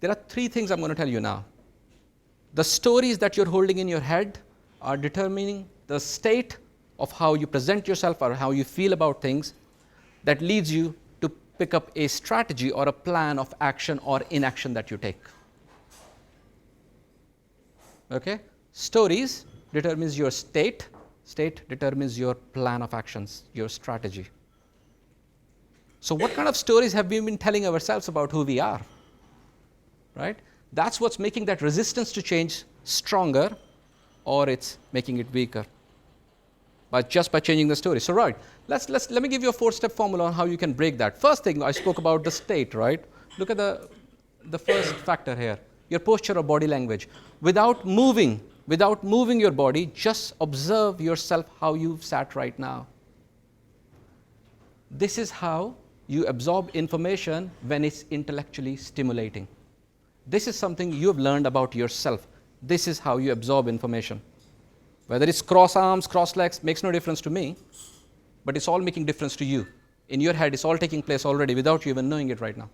there are three things I'm going to tell you now. The stories that you're holding in your head are determining the state of how you present yourself or how you feel about things that leads you to pick up a strategy or a plan of action or inaction that you take. Okay? Stories determines your state. State determines your plan of actions, your strategy. So what kind of stories have we been telling ourselves about who we are? Right? That's what's making that resistance to change stronger, or it's making it weaker. Just by changing the story. So right, let me give you a 4-step formula on how you can break that. First thing, I spoke about the state, right? Look at the first factor here, your posture or body language. Without moving your body, just observe yourself how you've sat right now. This is how you absorb information when it's intellectually stimulating. This is something you have learned about yourself. This is how you absorb information. Whether it's cross arms, cross legs, makes no difference to me, but it's all making difference to you. In your head, it's all taking place already without you even knowing it right now.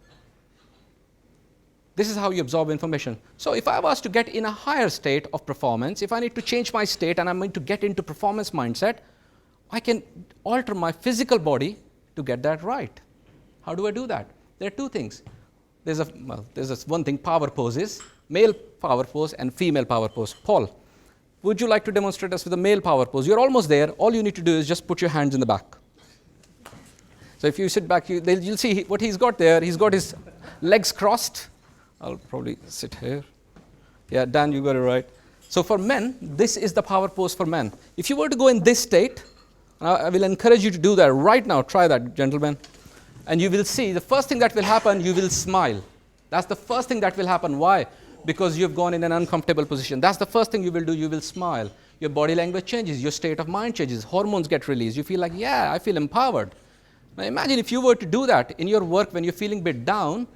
This is how you absorb information. So if I was to get in a higher state of performance, if I need to change my state and I'm going to get into performance mindset, I can alter my physical body to get that right. How do I do that? There are two things. There's this one thing, power poses, male power pose and female power pose. Paul, would you like to demonstrate us with a male power pose? You're almost there. All you need to do is just put your hands in the back. So if you sit back, you'll see what he's got there. He's got his legs crossed. I'll probably sit here. Yeah, Dan, you got it right. So for men, this is the power pose for men. If you were to go in this state, I will encourage you to do that right now. Try that, gentlemen. And you will see the first thing that will happen, you will smile. That's the first thing that will happen. Why? Because you've gone in an uncomfortable position. That's the first thing you will do. You will smile. Your body language changes. Your state of mind changes. Hormones get released. You feel like, yeah, I feel empowered. Now imagine if you were to do that in your work when you're feeling a bit down,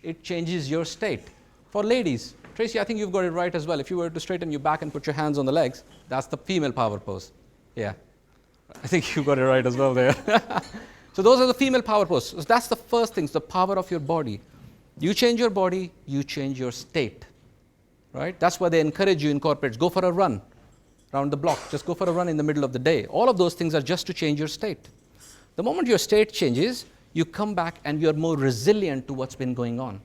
it changes your state. For ladies, Tracy, I think you've got it right as well. If you were to straighten your back and put your hands on the legs, that's the female power pose. Yeah, I think you got it right as well there. So those are the female power poses. So that's the first thing, the power of your body. You change your body, you change your state. Right? That's why they encourage you in corporates, go for a run around the block. Just go for a run in the middle of the day. All of those things are just to change your state. The moment your state changes, you come back and you're more resilient to what's been going on.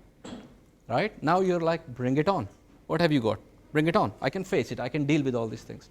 Right? Now you're like, bring it on. What have you got? Bring it on. I can face it. I can deal with all these things.